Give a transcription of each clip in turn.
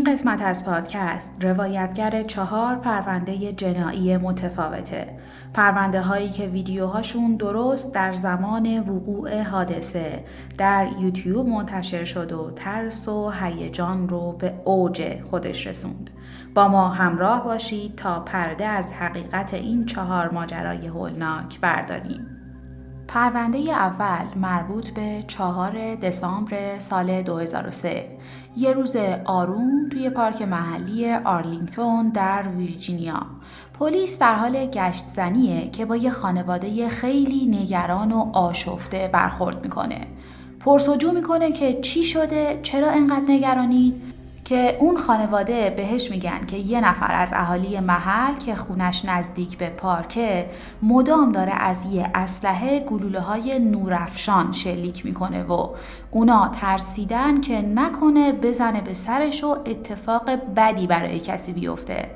قسمت از پادکست روایتگر 4 پرونده جنایی متفاوته. پرونده هایی که ویدیوهاشون درست در زمان وقوع حادثه در یوتیوب منتشر شد و ترس و هیجان رو به اوج خودش رسوند. با ما همراه باشید تا پرده از حقیقت این 4 ماجرای هولناک برداریم. پرونده اول مربوط به 4 دسامبر سال 2003. یه روز آروم توی پارک محلی آرلینگتون در ویرجینیا. پلیس در حال گشت زنیه که با یه خانواده خیلی نگران و آشفته برخورد میکنه. پرسجو میکنه که چی شده؟ چرا انقدر نگرانید؟ که اون خانواده بهش میگن که یه نفر از اهالی محل که خونش نزدیک به پارکه مدام داره از یه اسلحه گلوله‌های نورافشان شلیک میکنه و اونا ترسیدن که نکنه بزنه به سرش و اتفاق بدی برای کسی بیفته.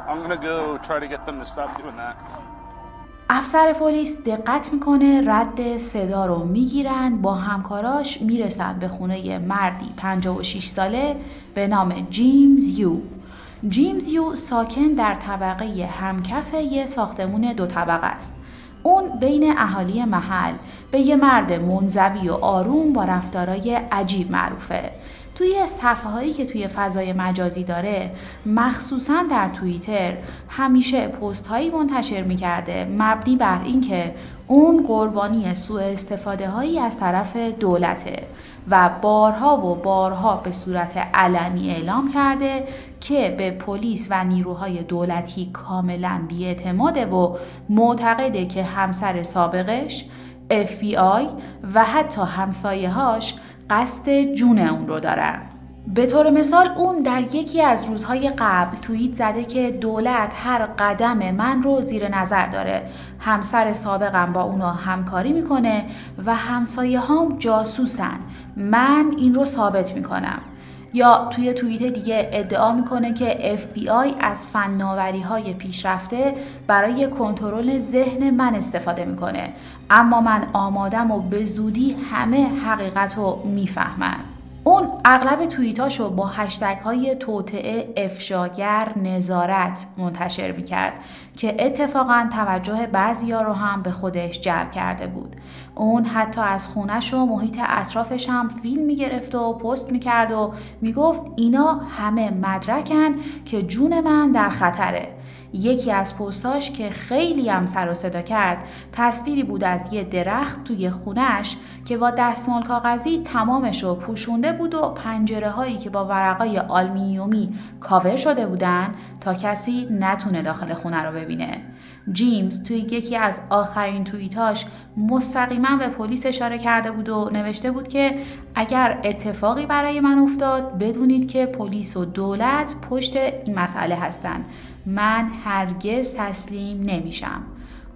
I'm gonna go try to get them to stop doing that. افسر پلیس دقت میکنه، رد صدا رو میگیرن، با همکاراش میرسن به خونه مردی 56 ساله به نام جیمز یو. جیمز یو ساکن در طبقه همکف یه ساختمون 2 طبقه است. اون بین اهالی محل به یه مرد منزوی و آروم با رفتارای عجیب معروفه. توی صفحه‌هایی که توی فضای مجازی داره، مخصوصاً در توییتر، همیشه پست‌هایی منتشر می‌کرده مبنی بر اینکه اون قربانی سوء استفاده‌هایی از طرف دولته و بارها به صورت علنی اعلام کرده که به پلیس و نیروهای دولتی کاملاً بی‌اعتماده و معتقده که همسر سابقش، FBI و حتی همسایه‌هاش قصد جون اون رو دارن. به طور مثال اون در یکی از روزهای قبل توییت زده که دولت هر قدم من رو زیر نظر داره. همسر سابقم با اونا همکاری میکنه و همسایه هام جاسوسن. من این رو ثابت میکنم. یا توی توییت دیگه ادعا میکنه که FBI از فناوری‌های پیشرفته برای کنترل ذهن من استفاده میکنه، اما من آمادم و به زودی همه حقیقت رو میفهمن. اون اغلب توییتاشو با هشتگ‌های توطئه، افشاگر، نظارت منتشر میکرد که اتفاقاً توجه بعضیا رو هم به خودش جلب کرده بود. اون حتی از خونش و محیط اطرافش هم فیلم میگرفت و پست میکرد و میگفت اینا همه مدرکن که جون من در خطره. یکی از پستاش که خیلی هم سر و صدا کرد تصویری بود از یه درخت توی خونش که با دستمال کاغذی تمامش رو پوشونده بود و پنجره هایی که با ورقای آلومینیومی کاور شده بودن تا کسی نتونه داخل خونه رو ببینه. جیمز توی یکی از آخرین توییتاش مستقیما به پلیس اشاره کرده بود و نوشته بود که اگر اتفاقی برای من افتاد بدونید که پلیس و دولت پشت این مسئله هستن. من هرگز تسلیم نمیشم.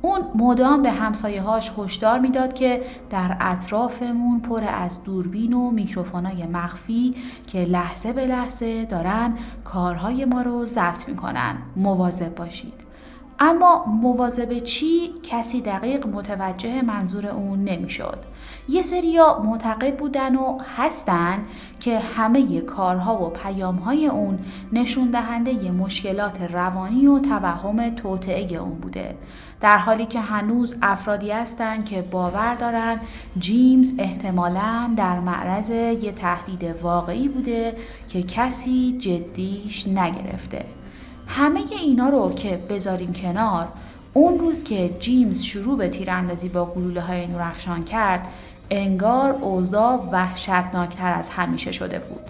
اون مدام به همسایه‌هاش هشدار میداد که در اطرافمون پر از دوربین و میکروفونای مخفی که لحظه به لحظه دارن کارهای ما رو ضبط میکنن. مواظب باشید. اما مواظب چی؟ کسی دقیق متوجه منظور اون نمیشد. یه سریا معتقد بودن و هستن که همه کارها و پیامهای اون نشون دهنده مشکلات روانی و توهم توطئه اون بوده، در حالی که هنوز افرادی هستن که باور دارن جیمز احتمالاً در معرض یه تهدید واقعی بوده که کسی جدیش نگرفته. همه اینا رو که بذاریم کنار، اون روز که جیمز شروع به تیراندازی با گلوله‌های نورافشان کرد، انگار اوضاع وحشتناکتر از همیشه شده بود.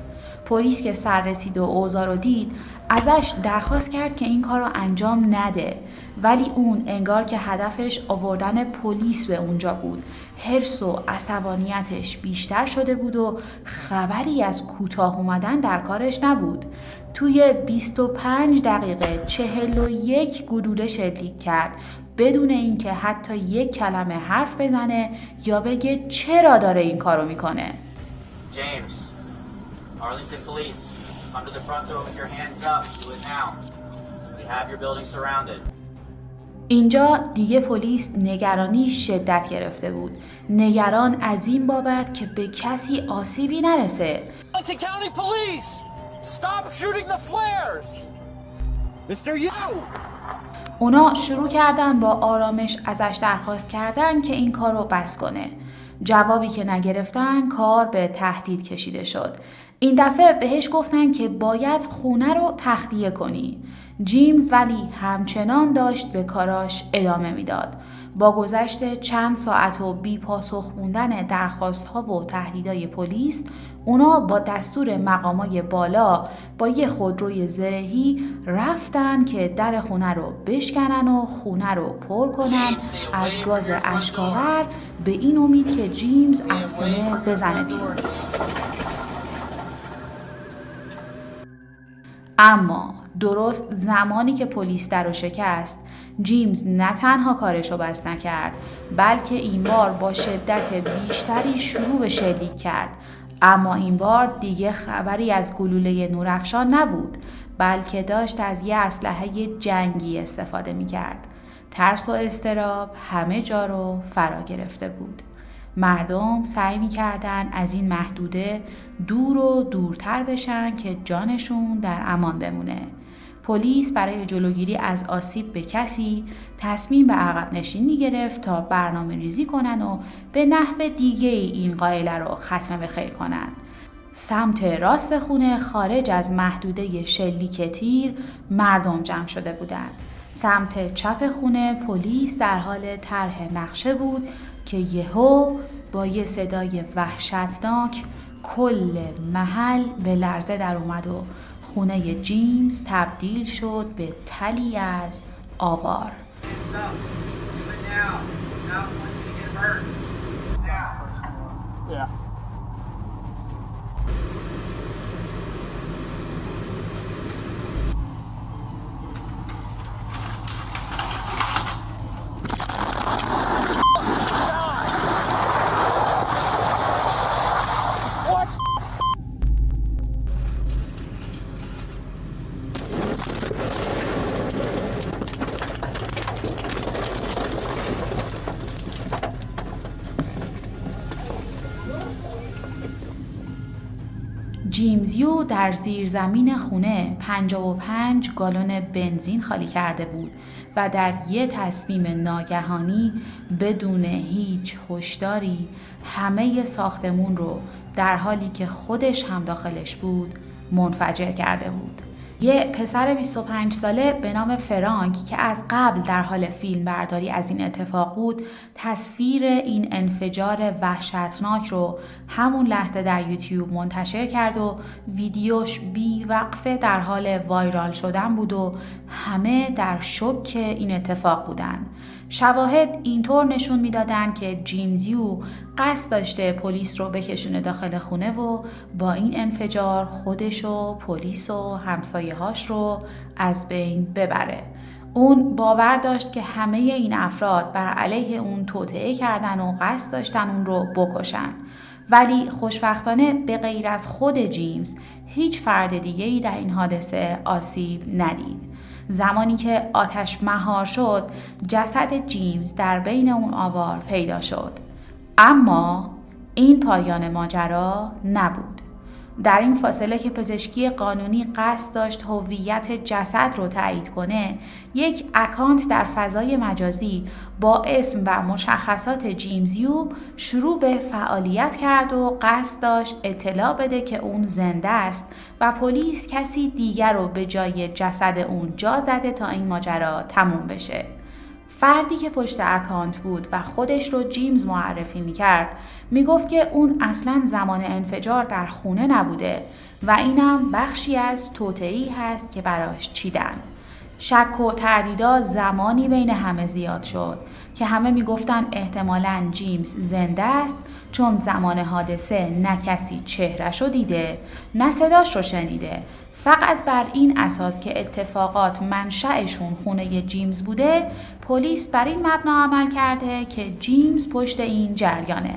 پلیس که سر رسید و اوضاع رو دید، ازش درخواست کرد که این کار رو انجام نده، ولی اون انگار که هدفش آوردن پلیس به اونجا بود. حرص و عصبانیتش بیشتر شده بود و خبری از کوتاه اومدن در کارش نبود. توی 25 دقیقه 41 گلوله شلیک کرد بدون اینکه حتی یک کلمه حرف بزنه یا بگه چرا داره این کارو میکنه. James, Arlington Police, come to the front door with your hands up. Do it now. We have your building surrounded. اینجا دیگه پلیس نگرانی شدت گرفته بود. نگران از این بابت که به کسی آسیبی نرسه. Arlington County Police! Stop shooting the flares! Mr. Yu! اونا شروع کردن با آرامش ازش درخواست کردن که این کار رو بس کنه. جوابی که نگرفتن کار به تهدید کشیده شد. این دفعه بهش گفتن که باید خونه رو تخلیه کنی. جیمز ولی همچنان داشت به کاراش ادامه میداد. با گذشت چند ساعت و بی پاسخ موندن درخواست ها و تهدیدهای پلیس، اونا با دستور مقامای بالا با یه خودروی زرهی رفتن که در خونه رو بشکنن و خونه رو پر کنن از گاز اشک‌آور به این امید که جیمز از خونه بزنه بیرون. اما درست زمانی که پلیس در رو شکست، جیمز نه تنها کارشو بس نکرد، بلکه این بار با شدت بیشتری شروع به شلیک کرد. اما این بار دیگه خبری از گلوله نورافشان نبود، بلکه داشت از یه اسلحه جنگی استفاده می‌کرد. ترس و اضطراب همه جا رو فرا گرفته بود. مردم سعی می‌کردن از این محدوده دور و دورتر بشن که جانشون در امان بمونه. پلیس برای جلوگیری از آسیب به کسی تصمیم به عقب نشینی گرفت تا برنامه ریزی کنن و به نحو دیگه این قائله رو ختم به خیر کنن. سمت راست خونه خارج از محدوده شلیک تیر مردم جمع شده بودند. سمت چپ خونه پلیس در حال طرح نقشه بود که یهو با یه صدای وحشتناک کل محل به لرزه در اومد و خونه جیمز تبدیل شد به تلی از آوار. Yeah. جیمز یو در زیرزمین خونه 55 گالون بنزین خالی کرده بود و در یک تصمیم ناگهانی بدون هیچ هشداری همه ساختمون رو در حالی که خودش هم داخلش بود منفجر کرده بود. یه پسر 25 ساله به نام فرانک که از قبل در حال فیلم برداری از این اتفاق بود، تصویر این انفجار وحشتناک رو همون لحظه در یوتیوب منتشر کرد و ویدیوش بی وقفه در حال وایرال شدن بود و همه در شوک این اتفاق بودن. شواهد اینطور نشون میدادن که جیمز یو قصد داشته پلیس رو بکشونه داخل خونه و با این انفجار خودش و پلیس و همسایه‌هاش رو از بین ببره. اون باور داشت که همه این افراد بر علیه اون توطئه کردن و قصد داشتن اون رو بکشن. ولی خوشبختانه به غیر از خود جیمز هیچ فرد دیگه‌ای در این حادثه آسیب ندید. زمانی که آتش مهار شد، جسد جیمز در بین اون آوار پیدا شد. اما این پایان ماجرا نبود. در این فاصله که پزشکی قانونی قصد داشت هویت جسد رو تایید کنه، یک اکانت در فضای مجازی با اسم و مشخصات جیمز یو شروع به فعالیت کرد و قصد داشت اطلاع بده که اون زنده است و پلیس کسی دیگر رو به جای جسد اون جا زده تا این ماجرا تموم بشه. فردی که پشت اکانت بود و خودش رو جیمز معرفی میکرد میگفت که اون اصلاً زمان انفجار در خونه نبوده و اینم بخشی از توطئه‌ای هست که براش چیدن. شک و تردیدا زمانی بین همه زیاد شد که همه میگفتن احتمالاً جیمز زنده است، چون زمان حادثه نه کسی چهره‌شو دیده نه صداش رو شنیده. فقط بر این اساس که اتفاقات منشأشون خونه جیمز بوده، پلیس بر این مبنا عمل کرده که جیمز پشت این جریانه.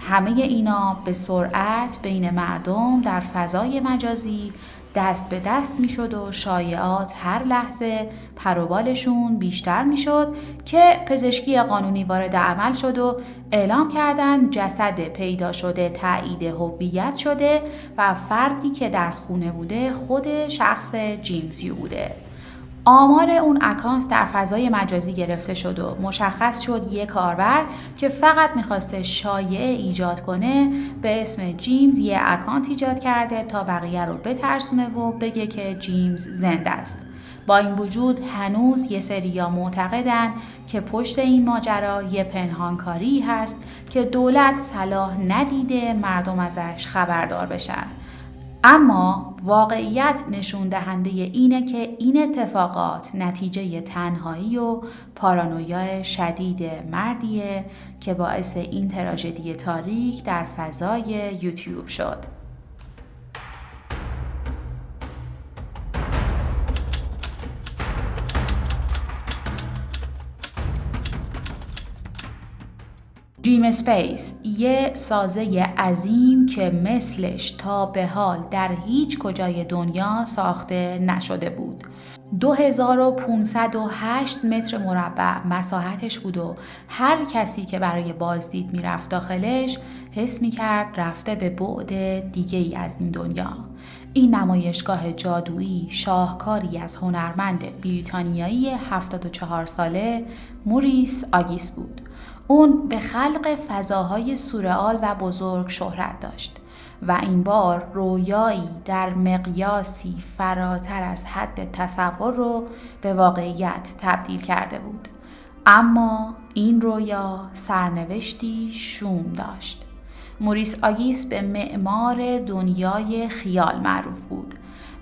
همه اینا به سرعت بین مردم در فضای مجازی دست به دست می شد و شایعات هر لحظه پروبالشون بیشتر می شد که پزشکی قانونی وارد عمل شد و اعلام کردن جسد پیدا شده تایید هویت شده و فردی که در خونه بوده خود شخص جیمز یو بوده. آمار اون اکانت در فضای مجازی گرفته شد و مشخص شد یک کاربر که فقط میخواسته شایعه ایجاد کنه به اسم جیمز یه اکانت ایجاد کرده تا بقیه رو بترسونه و بگه که جیمز زنده است. با این وجود هنوز یه سریا معتقدن که پشت این ماجرا یه پنهانکاری هست که دولت صلاح ندیده مردم ازش خبردار بشن. اما واقعیت نشون دهنده اینه که این اتفاقات نتیجه تنهایی و پارانویا شدید مردیه که باعث این تراژدی تاریک در فضای یوتیوب شد. دریم اسپیس یه سازه عظیم که مثلش تا به حال در هیچ کجای دنیا ساخته نشده بود. 2508 متر مربع مساحتش بود و هر کسی که برای بازدید میرفت داخلش حس میکرد رفته به بعد دیگه ای از این دنیا. این نمایشگاه جادویی شاهکاری از هنرمند بریتانیایی 74 ساله موریس آگیس بود. اون به خلق فضاهای سورئال و بزرگ شهرت داشت و این بار رویایی در مقیاسی فراتر از حد تصور رو به واقعیت تبدیل کرده بود. اما این رویا سرنوشتی شوم داشت. موریس آگیس به معمار دنیای خیال معروف بود.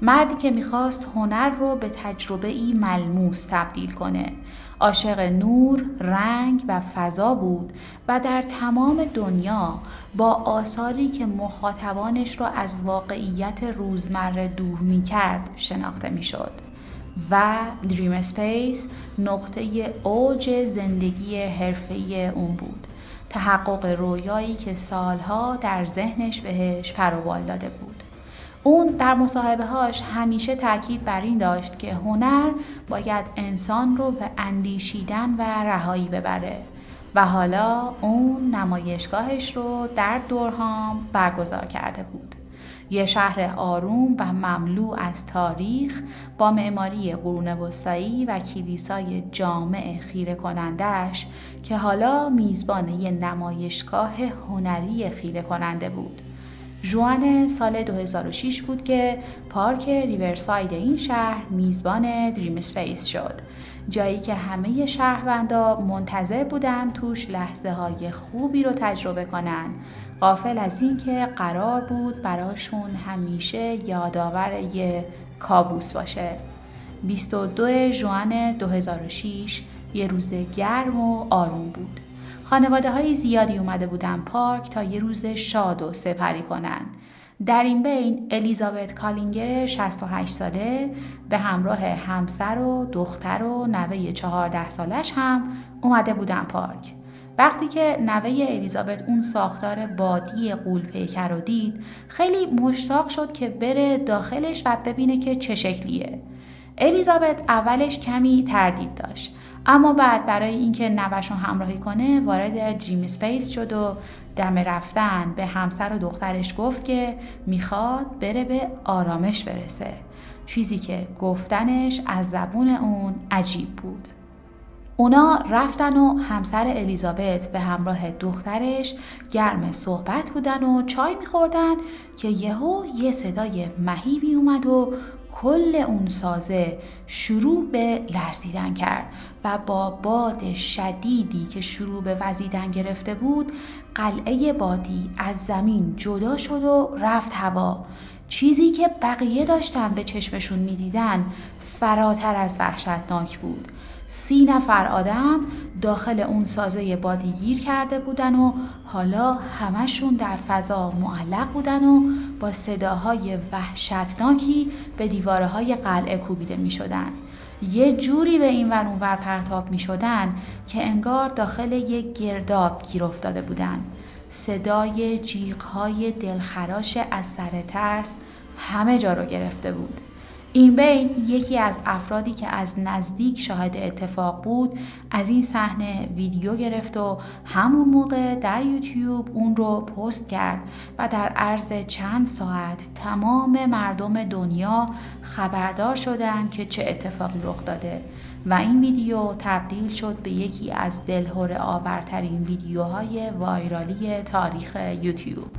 مردی که میخواست هنر رو به تجربه‌ای ملموس تبدیل کنه. عاشق نور، رنگ و فضا بود و در تمام دنیا با آثاری که مخاطبانش را از واقعیت روزمره دور می‌کرد شناخته می‌شد. و دریم اسپیس نقطه اوج زندگی حرفه‌ای اون بود. تحقق رویایی که سالها در ذهنش بهش پروبال داده بود. اون در مصاحبه‌هاش همیشه تاکید بر این داشت که هنر باید انسان رو به اندیشیدن و رهایی ببره و حالا اون نمایشگاهش رو در دورهام برگزار کرده بود. یه شهر آروم و مملو از تاریخ با معماری قرون وسطایی و کلیسای جامع خیره کنندش که حالا میزبان یه نمایشگاه هنری خیره کننده بود. ژوئن سال 2006 بود که پارک ریورساید این شهر میزبان دریم اسپیس شد. جایی که همه شهروندا منتظر بودن توش لحظه های خوبی رو تجربه کنن، غافل از این که قرار بود براشون همیشه یادآور یه کابوس باشه. 22 ژوئن 2006 یه روز گرم و آروم بود. خانواده‌های زیادی اومده بودن پارک تا یه روز شاد و سپری کنن. در این بین الیزابت کالینگر 68 ساله به همراه همسر و دختر و نوه 14 سالش هم اومده بودن پارک. وقتی که نوه الیزابت اون ساختار بادی غول‌پیکر رو دید، خیلی مشتاق شد که بره داخلش و ببینه که چه شکلیه. الیزابت اولش کمی تردید داشت، اما بعد برای اینکه نوه‌شو همراهی کنه وارد دریم اسپیس شد و دم رفتن به همسر و دخترش گفت که میخواد بره به آرامش برسه. چیزی که گفتنش از زبون اون عجیب بود. اونا رفتن و همسر الیزابت به همراه دخترش گرم صحبت بودن و چای میخوردن که یه صدای مهیبی اومد و کل اون سازه شروع به لرزیدن کرد و با باد شدیدی که شروع به وزیدن گرفته بود قلعه بادی از زمین جدا شد و رفت هوا. چیزی که بقیه داشتن به چشمشون میدیدن فراتر از وحشتناک بود. 30 نفر آدم داخل اون سازه بادی گیر کرده بودن و حالا همشون در فضا معلق بودن و با صداهای وحشتناکی به دیوارهای قلعه کوبیده می شدن. یه جوری به این ور اون ور پرتاب می شدن که انگار داخل یک گرداب گیر افتاده بودن. صدای جیغ‌های دلخراش از سر ترس همه جا رو گرفته بود. این بین یکی از افرادی که از نزدیک شاهد اتفاق بود از این صحنه ویدیو گرفت و همون موقع در یوتیوب اون رو پست کرد و در عرض چند ساعت تمام مردم دنیا خبردار شدن که چه اتفاقی رخ داده و این ویدیو تبدیل شد به یکی از دلهره آورترین ویدیوهای وایرالی تاریخ یوتیوب.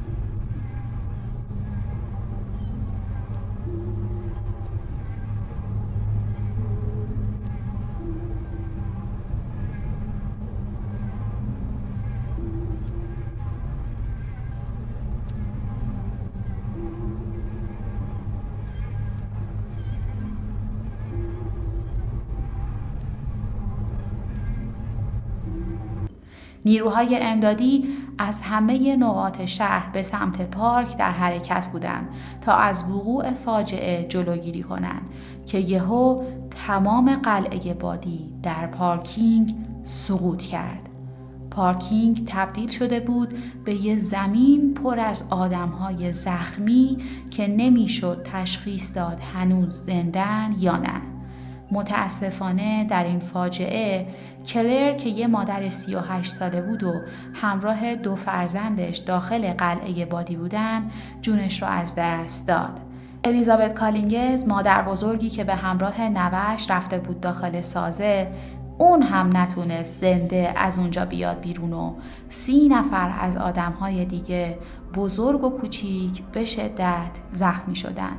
نیروهای امدادی از همه نقاط شهر به سمت پارک در حرکت بودند تا از وقوع فاجعه جلوگیری کنند که یهو تمام قلعه بادی در پارکینگ سقوط کرد. پارکینگ تبدیل شده بود به یه زمین پر از آدم‌های زخمی که نمیشد تشخیص داد هنوز زندن یا نه. متاسفانه در این فاجعه کلر که یه مادر 38 ساله بود و همراه 2 فرزندش داخل قلعه بادی بودن جونش رو از دست داد. الیزابت کالینگز مادر بزرگی که به همراه نوه‌اش رفته بود داخل سازه اون هم نتونست زنده از اونجا بیاد بیرون و 30 نفر از آدم‌های دیگه بزرگ و کوچیک به شدت زخمی شدن.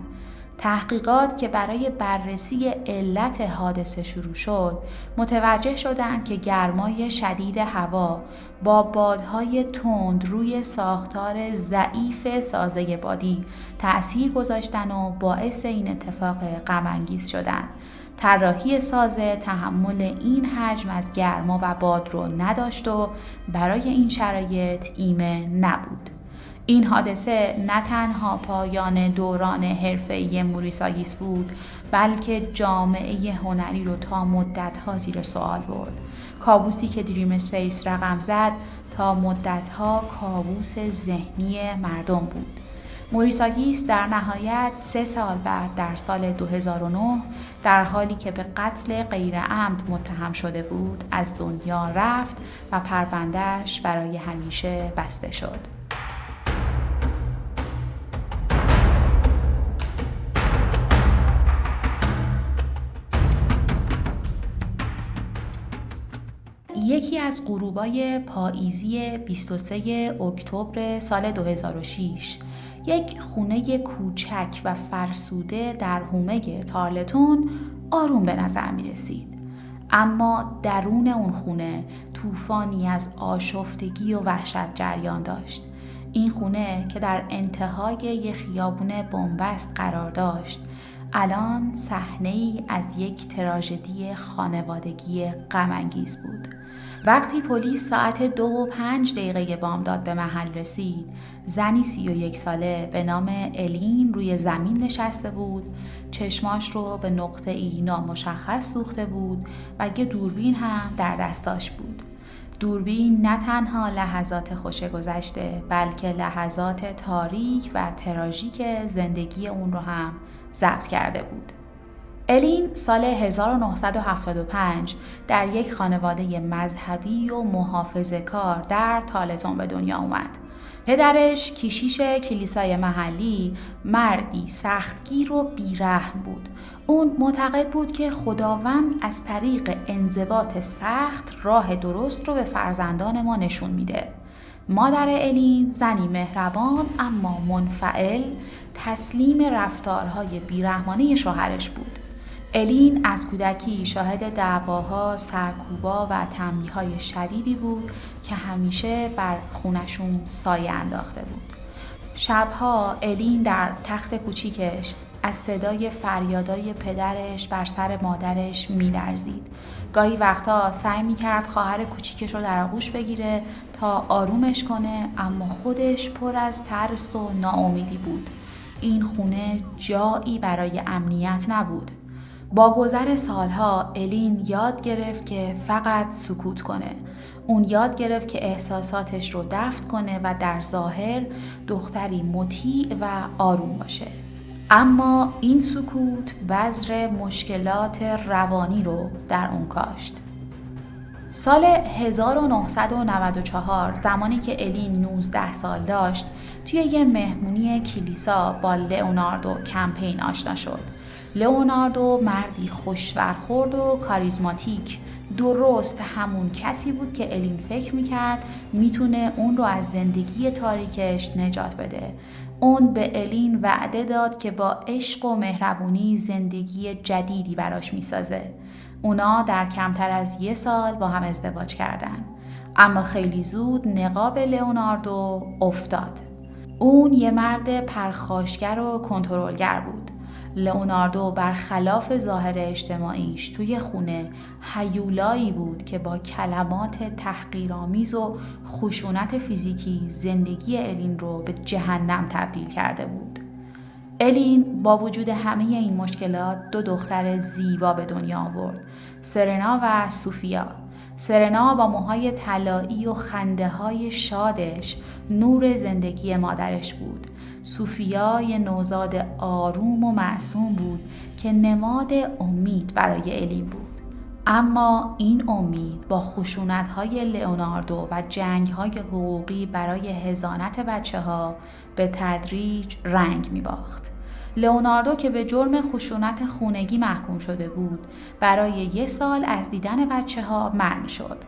تحقیقات که برای بررسی علت حادثه شروع شد متوجه شدند که گرمای شدید هوا با بادهای تند روی ساختار ضعیف سازه بادی تأثیر گذاشتن و باعث این اتفاق غم‌انگیز شدن. طراحی سازه تحمل این حجم از گرما و باد رو نداشت و برای این شرایط ایمن نبود. این حادثه نه تنها پایان دوران حرفه‌ای موریس بود بلکه جامعه هنری رو تا مدت‌ها زیر سوال برد. کابوسی که دریم اسپیس رقم زد تا مدت‌ها کابوس ذهنی مردم بود. موریس در نهایت 3 سال بعد در سال 2009 در حالی که به قتل غیر عمد متهم شده بود از دنیا رفت و پرونده‌اش برای همیشه بسته شد. یکی از غروبای پاییزی 23 اکتبر سال 2006 یک خونه کوچک و فرسوده در حومه تارلتون آروم به نظر می رسید. اما درون اون خونه طوفانی از آشفتگی و وحشت جریان داشت. این خونه که در انتهای یک خیابون بنبست قرار داشت الان صحنه‌ای از یک تراژدی خانوادگی غم‌انگیز بود. وقتی پلیس ساعت 2:05 بامداد به محل رسید، زنی 31 ساله به نام الین روی زمین نشسته بود، چشماش رو به نقطه‌ای نامشخص دوخته بود و یه دوربین هم در دستاش بود. دوربین نه تنها لحظات خوش گذشته بلکه لحظات تاریک و تراژیک زندگی اون رو هم ضبط کرده بود. الین سال 1975 در یک خانواده مذهبی و محافظه‌کار در تارلتون به دنیا اومد. پدرش کشیش کلیسای محلی مردی سختگیر و بیرحم بود. اون معتقد بود که خداوند از طریق انضباط سخت راه درست رو به فرزندان ما نشون میده. مادر الین زنی مهربان اما منفعل تسلیم رفتارهای بیرحمانه شوهرش بود. الین از کودکی شاهد دعواها، سرکوبا و تنبیه‌های شدیدی بود که همیشه بر خونشون سایه انداخته بود. شبها الین در تخت کوچیکش از صدای فریادای پدرش بر سر مادرش می‌لرزید. گاهی وقتا سعی می‌کرد خواهر کوچیکش رو در آغوش بگیره تا آرومش کنه، اما خودش پر از ترس و ناامیدی بود. این خونه جایی برای امنیت نبود. با گذر سالها الین یاد گرفت که فقط سکوت کنه. اون یاد گرفت که احساساتش رو دفن کنه و در ظاهر دختری مطیع و آروم باشه. اما این سکوت بذر مشکلات روانی رو در اون کاشت. سال 1994 زمانی که الین 19 سال داشت، توی یه مهمونی کلیسا با لئوناردو کمپین آشنا شد. لئوناردو مردی خوش‌برخورد و کاریزماتیک، درست همون کسی بود که الین فکر میکرد میتونه اون رو از زندگی تاریکش نجات بده. اون به الین وعده داد که با عشق و مهربونی زندگی جدیدی براش میسازه. اونا در کمتر از 1 سال با هم ازدواج کردن. اما خیلی زود نقاب لئوناردو افتاد. اون یه مرد پرخاشگر و کنترلگر بود. لئوناردو برخلاف ظاهر اجتماعیش توی خونه هیولایی بود که با کلمات تحقیرآمیز و خشونت فیزیکی زندگی الین رو به جهنم تبدیل کرده بود. الین با وجود همه این مشکلات 2 دختر زیبا به دنیا آورد، سرنا و سوفیا. سرنا با موهای طلایی و خنده‌های شادش نور زندگی مادرش بود. سوفیا یه نوزاد آروم و معصوم بود که نماد امید برای الین بود. اما این امید با خشونت‌های لئوناردو و جنگ‌های حقوقی برای حضانت بچه‌ها به تدریج رنگ می‌باخت. لئوناردو که به جرم خشونت خونگی محکوم شده بود، برای 1 سال از دیدن بچه‌ها منع شد.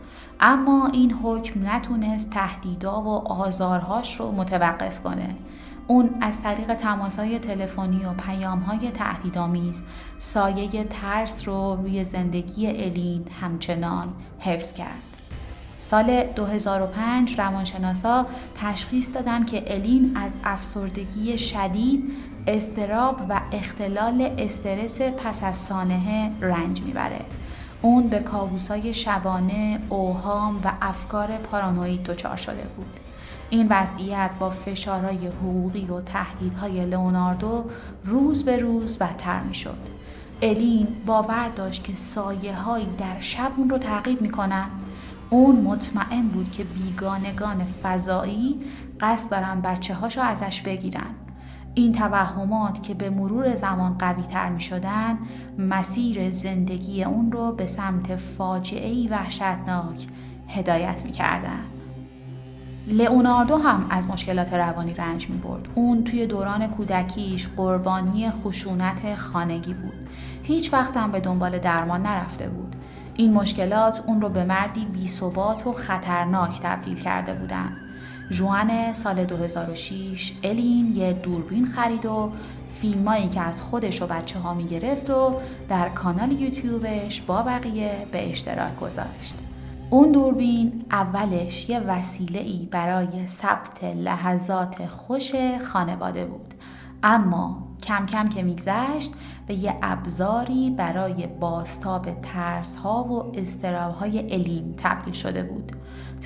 اما این حکم نتونست تهدیدها و آزارهاش رو متوقف کنه. اون از طریق تماس‌های تلفنی و پیام‌های تهدیدآمیز سایه ترس رو روی زندگی الین همچنان حفظ کرد. سال 2005 روانشناسا تشخیص دادن که الین از افسردگی شدید، اضطراب و اختلال استرس پس از سانحه رنج میبره. اون به کابوس‌های شبانه، اوهام و افکار پارانوید دچار شده بود. این وضعیت با فشارهای حقوقی و تهدیدهای لئوناردو روز به روز بدتر میشد. الین باور داشت که سایه‌هایی در شب اون رو تعقیب میکنن. اون مطمئن بود که بیگانگان فضایی قصد دارن بچه‌هاشو ازش بگیرن. این توهمات که به مرور زمان قوی تر می شدن، مسیر زندگی اون رو به سمت فاجعه‌ای وحشتناک هدایت می کردن. لئوناردو هم از مشکلات روانی رنج می برد. اون توی دوران کودکیش قربانی خشونت خانگی بود. هیچ وقت هم به دنبال درمان نرفته بود. این مشکلات اون رو به مردی بی‌ثبات و خطرناک تبدیل کرده بودن. ژوئن سال 2006 الین یه دوربین خرید و فیلمایی که از خودش و بچه‌ها می‌گرفت و در کانال یوتیوبش با بقیه به اشتراک گذاشت. اون دوربین اولش یه وسیله‌ای برای ثبت لحظات خوش خانواده بود، اما کم کم که میگذشت به یه ابزاری برای بازتاب ترس‌ها و اضطراب‌های الین تبدیل شده بود.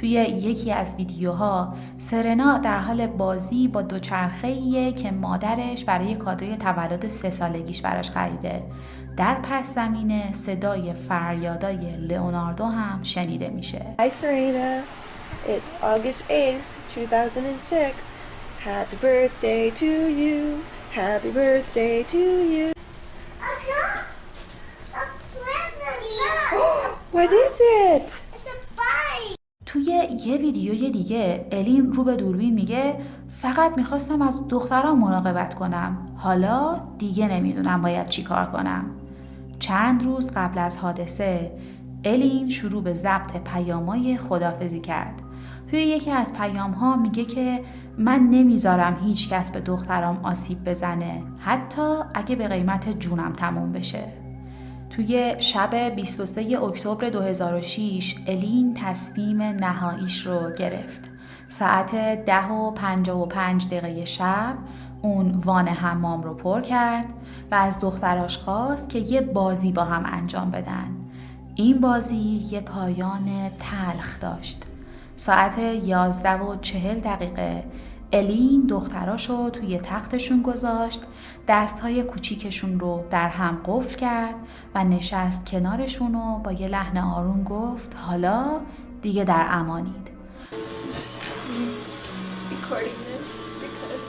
توی یکی از ویدیوها سرنا در حال بازی با دوچرخه‌ایه که مادرش برای کادوی تولد 3 سالگیش براش خریده. در پس زمینه صدای فریادای لئوناردو هم شنیده میشه. Hi Serena, it's August 8th, 2006. Happy birthday to you. Happy birthday to you. What is it? توی یه ویدیوی دیگه الین رو به دوربین میگه فقط میخواستم از دخترام مراقبت کنم. حالا دیگه نمیدونم باید چی کار کنم. چند روز قبل از حادثه الین شروع به ضبط پیام‌های خداحافظی کرد. توی یکی از پیام‌ها میگه که من نمیذارم هیچ کس به دخترام آسیب بزنه، حتی اگه به قیمت جونم تموم بشه. توی شب 23 اکتبر 2006 الین تصمیم نهاییش رو گرفت. ساعت 10:55 شب اون وان حمام رو پر کرد و از دختراش خواست که یه بازی با هم انجام بدن. این بازی یه پایان تلخ داشت. ساعت 11:40 الین دختراشو توی تختشون گذاشت، دستهای کوچیکشون رو در هم قفل کرد و نشست کنارشون و با یه لحن آروم گفت حالا دیگه در امانید. Recording this because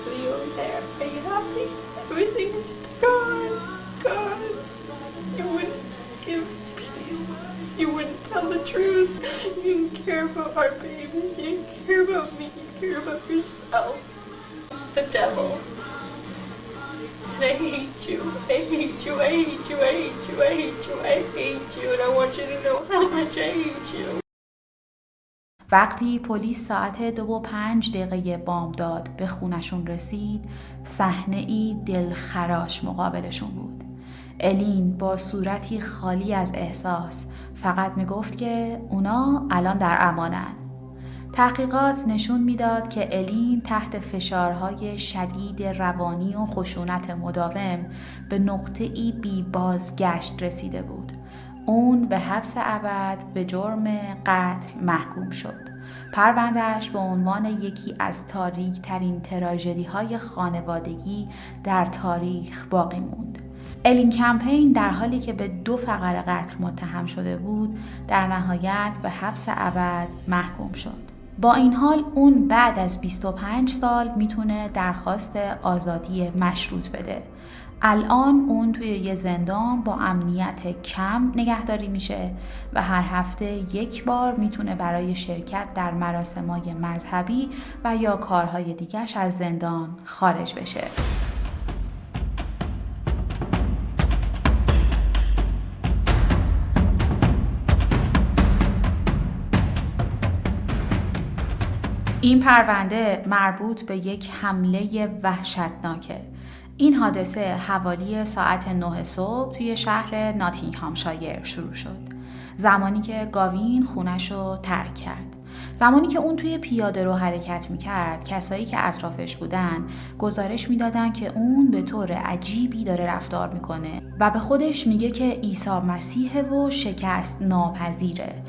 with you over there. Are you happy? Everything's gone. You wouldn't give peace. You wouldn't tell the truth. You didn't care about our babies. You didn't care about me. You care about yourself. The devil. And I hate you. I hate you. I hate you. I hate you. I hate you. I hate you. And I want you to know how much I hate you. وقتی پلیس ساعت 2:05 بامداد به خونشون رسید، صحنه‌ای دلخراش مقابلشون بود. الین با صورتی خالی از احساس فقط میگفت که اونا الان در امانن. تحقیقات نشون میداد که الین تحت فشارهای شدید روانی و خشونت مداوم به نقطه‌ای بی بازگشت رسیده بود. اون به حبس ابد به جرم قتل محکوم شد. پروندهش به عنوان یکی از تاریک ترین تراژدی‌های خانوادگی در تاریخ باقی موند. الین کمپین در حالی که به 2 فقر قتل متهم شده بود، در نهایت به حبس ابد محکوم شد. با این حال اون بعد از 25 سال میتونه درخواست آزادی مشروط بده. الان اون توی یه زندان با امنیت کم نگهداری میشه و هر هفته 1 بار میتونه برای شرکت در مراسم‌های مذهبی و یا کارهای دیگرش از زندان خارج بشه. این پرونده مربوط به یک حمله وحشتناکه. این حادثه حوالی ساعت 9 صبح توی شهر ناتینگهامشایر شروع شد. زمانی که گاوین خونش رو ترک کرد. زمانی که اون توی پیاده رو حرکت میکرد، کسایی که اطرافش بودن گزارش میدادن که اون به طور عجیبی داره رفتار میکنه و به خودش میگه که عیسی مسیحه و شکست ناپذیره.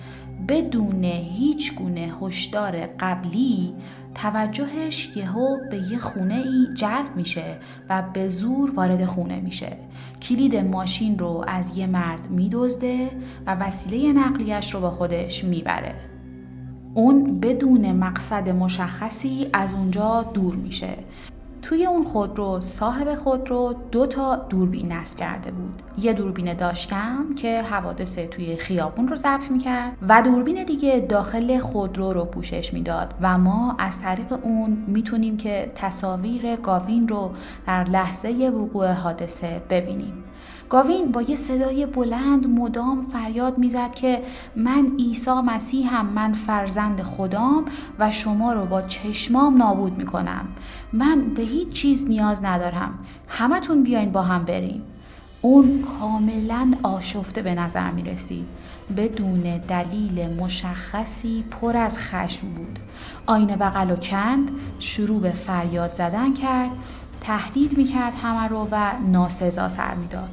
بدون هیچ گونه هشدار قبلی توجهش یهو به یه خونه ای جلب میشه و به زور وارد خونه میشه. کلید ماشین رو از یه مرد میدزده و وسیله نقلیش رو با خودش میبره. اون بدون مقصد مشخصی از اونجا دور میشه. توی اون خودرو صاحب خودرو 2 تا دوربین نصب کرده بود. یه دوربین داشکم که حوادث توی خیابون رو ضبط میکرد و دوربین دیگه داخل خودرو رو پوشش میداد و ما از طریق اون میتونیم که تصاویر گاوین رو در لحظه وقوع حادثه ببینیم. گاوین با یه صدای بلند مدام فریاد میزد که من عیسی مسیحم، من فرزند خدام و شما رو با چشمام نابود میکنم. من به هیچ چیز نیاز ندارم. همتون بیاین با هم بریم. اون کاملا آشفته به نظر می رسید. بدون دلیل مشخصی پر از خشم بود. آینه بغل و کند، شروع به فریاد زدن کرد، تهدید می کرد همه رو و ناسزا سر می داد.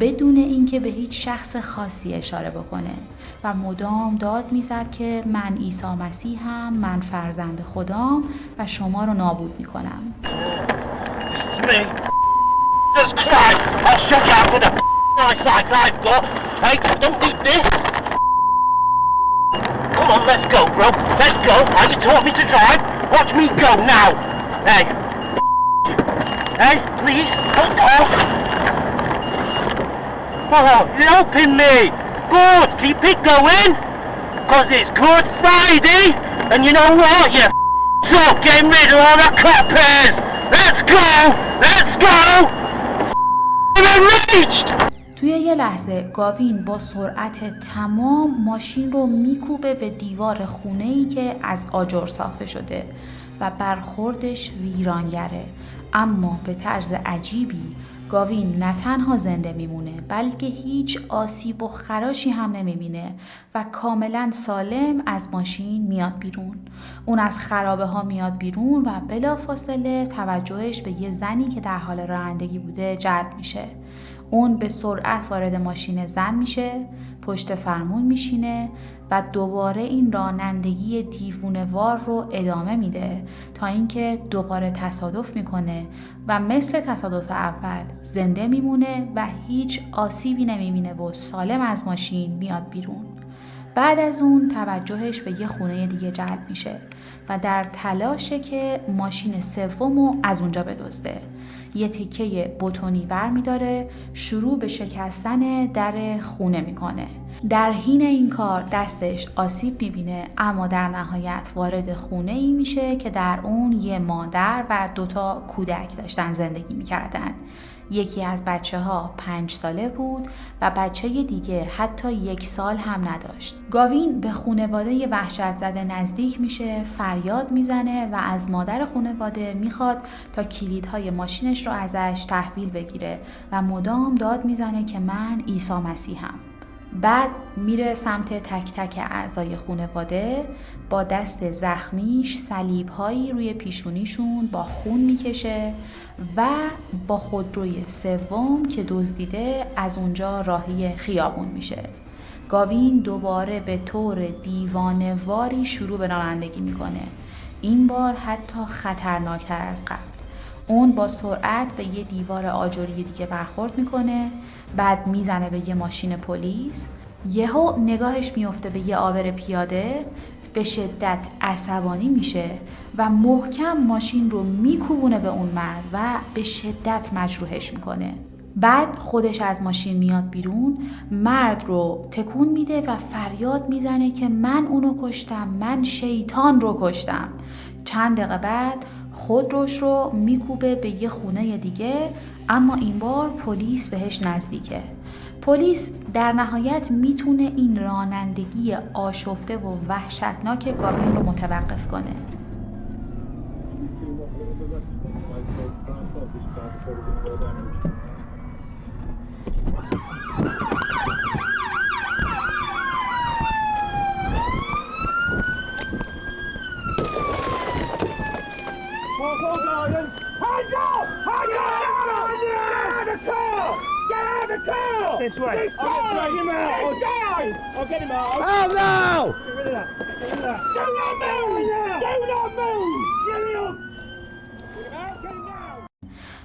بدون اینکه به هیچ شخص خاصی اشاره بکنه و مدام داد میزد که من عیسی مسیحم، من فرزند خدام و شما رو نابود میکنم. Oh, you're helping me. Good, keep it going. 'Cause it's Good Friday, and you know what? You up getting rid of all the crappers. Let's go, let's go. I'm enraged. توی یه لحظه گاوین با سرعت تمام ماشین رو میکوبه به دیوار خونه‌ای که از آجر ساخته شده و برخوردش ویرانگره. اما به طرز عجیبی گاوین نه تنها زنده میمونه بلکه هیچ آسیب و خراشی هم نمیبینه و کاملا سالم از ماشین میاد بیرون. اون از خرابه ها میاد بیرون و بلافاصله توجهش به یه زنی که در حال رانندگی بوده جلب میشه. اون به سرعت وارد ماشین زن میشه، پشت فرمون میشینه و دوباره این رانندگی دیوونه‌وار رو ادامه میده تا اینکه دوباره تصادف میکنه و مثل تصادف اول زنده میمونه و هیچ آسیبی نمیبینه و سالم از ماشین میاد بیرون. بعد از اون توجهش به یه خونه دیگه جلب میشه و در تلاشه که ماشین سومو از اونجا بدزده. یه تیکه بتونی برمیداره، شروع به شکستن در خونه میکنه. در حین این کار دستش آسیب میبینه، اما در نهایت وارد خونه ای میشه که در اون یه مادر و 2 کودک داشتن زندگی میکردن. یکی از بچه ها 5 ساله بود و بچه دیگه حتی 1 سال هم نداشت. گاوین به خانواده وحشت زده نزدیک میشه، فریاد میزنه و از مادر خانواده میخواد تا کلیدهای ماشینش رو ازش تحویل بگیره و مدام داد میزنه که من عیسی مسیحم. بعد میره سمت تک تک اعضای خانواده، با دست زخمیش صلیب‌هایی روی پیشونیشون با خون میکشه و با خودروی سوم که دزدیده از اونجا راهی خیابون میشه. گاوین دوباره به طور دیوانه‌واری شروع به رانندگی میکنه. این بار حتی خطرناکتر از قبل. اون با سرعت به یه دیوار آجری دیگه برخورد میکنه، بعد میزنه به یه ماشین پلیس. یهو نگاهش میفته به یه عابر پیاده، به شدت عصبانی میشه و محکم ماشین رو میکوبونه به اون مرد و به شدت مجروحش میکنه. بعد خودش از ماشین میاد بیرون، مرد رو تکون میده و فریاد میزنه که من اونو کشتم، من شیطان رو کشتم. چند دقیقه بعد خودروش رو میکوبه به یه خونه دیگه، اما این بار پلیس بهش نزدیکه. پلیس در نهایت میتونه این رانندگی آشفته و وحشتناک گاوین رو متوقف کنه. This way. Drag him out! I'll get him out! Oh no! Get rid of that! Get rid of that! Do not move! Do not move! Get it up! Get him out!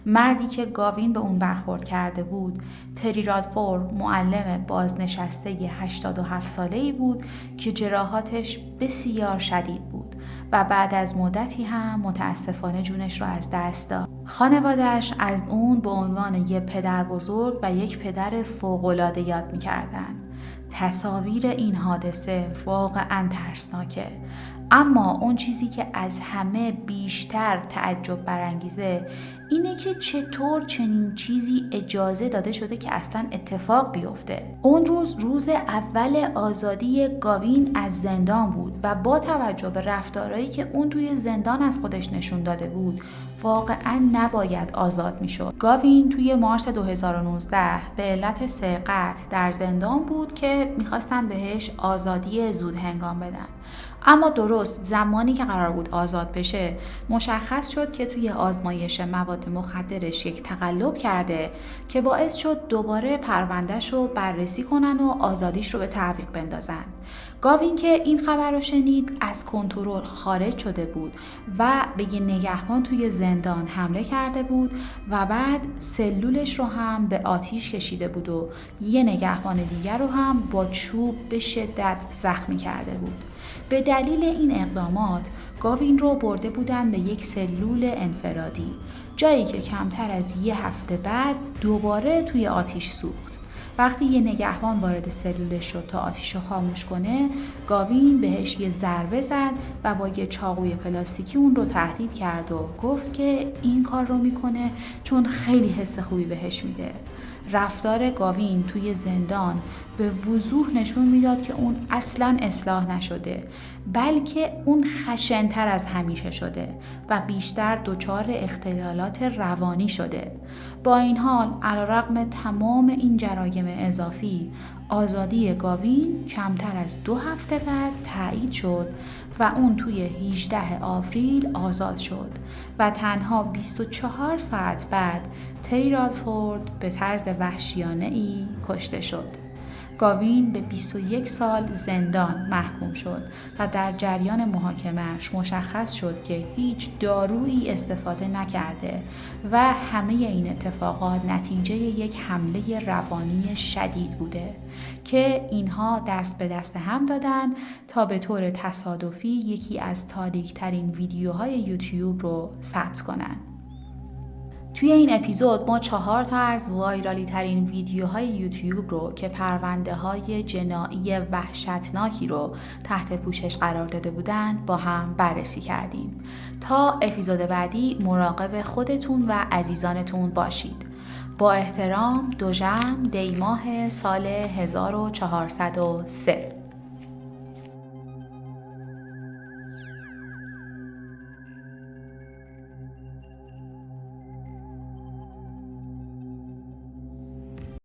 مردی که گاوین به اون برخورد کرده بود، تری رادفورد، معلم بازنشسته 87 ساله‌ای بود که جراحاتش بسیار شدید بود و بعد از مدتی هم متاسفانه جونش رو از دست داد. خانواده‌اش از اون به عنوان یک پدر بزرگ و یک پدر فوق‌العاده یاد می‌کردن. تصاویر این حادثه واقعاً ترسناکه، اما اون چیزی که از همه بیشتر تعجب برانگیزه اینه که چطور چنین چیزی اجازه داده شده که اصلا اتفاق بیفته. اون روز اول آزادی گاوین از زندان بود و با توجه به رفتارهایی که اون توی زندان از خودش نشون داده بود واقعا نباید آزاد میشد. گاوین توی مارس 2019 به علت سرقت در زندان بود که میخواستن بهش آزادی زود هنگام بدن، اما درست زمانی که قرار بود آزاد بشه مشخص شد که توی آزمایش مواد مخدرش یک تقلب کرده که باعث شد دوباره پروندهش رو بررسی کنن و آزادیش رو به تعویق بندازن. گاوین که این خبر رو شنید از کنترل خارج شده بود و به یه نگهبان توی زندان حمله کرده بود و بعد سلولش رو هم به آتیش کشیده بود و یه نگهبان دیگر رو هم با چوب به شدت زخمی کرده بود. به دلیل این اقدامات گاوین رو برده بودن به یک سلول انفرادی، جایی که کمتر از 1 هفته بعد دوباره توی آتیش سوخت. وقتی یه نگهبان وارد سلولش شد تا آتیش رو خاموش کنه، گاوین بهش یه ضربه زد و با یه چاقوی پلاستیکی اون رو تهدید کرد و گفت که این کار رو میکنه چون خیلی حس خوبی بهش میده. رفتار گاوین توی زندان به وضوح نشون میداد که اون اصلاً اصلاح نشده، بلکه اون خشن‌تر از همیشه شده و بیشتر دچار اختلالات روانی شده. با این حال علیرغم تمام این جرایم اضافی، آزادی گاوین کمتر از 2 هفته بعد تایید شد و اون توی 18 آوریل آزاد شد و تنها 24 ساعت بعد تری رادفورد به طرز وحشیانه‌ای کشته شد. گاوین به 21 سال زندان محکوم شد و در جریان محاکمه‌اش مشخص شد که هیچ دارویی استفاده نکرده و همه این اتفاقات نتیجه یک حمله روانی شدید بوده که اینها دست به دست هم دادن تا به طور تصادفی یکی از تاریک‌ترین ویدیوهای یوتیوب رو ثبت کنن. توی این اپیزود ما 4 تا از وایرالی ترین ویدیوهای یوتیوب رو که پرونده های جنایی وحشتناکی رو تحت پوشش قرار داده بودند با هم بررسی کردیم. تا اپیزود بعدی مراقب خودتون و عزیزانتون باشید. با احترام، دوژم، دیماه سال 1403.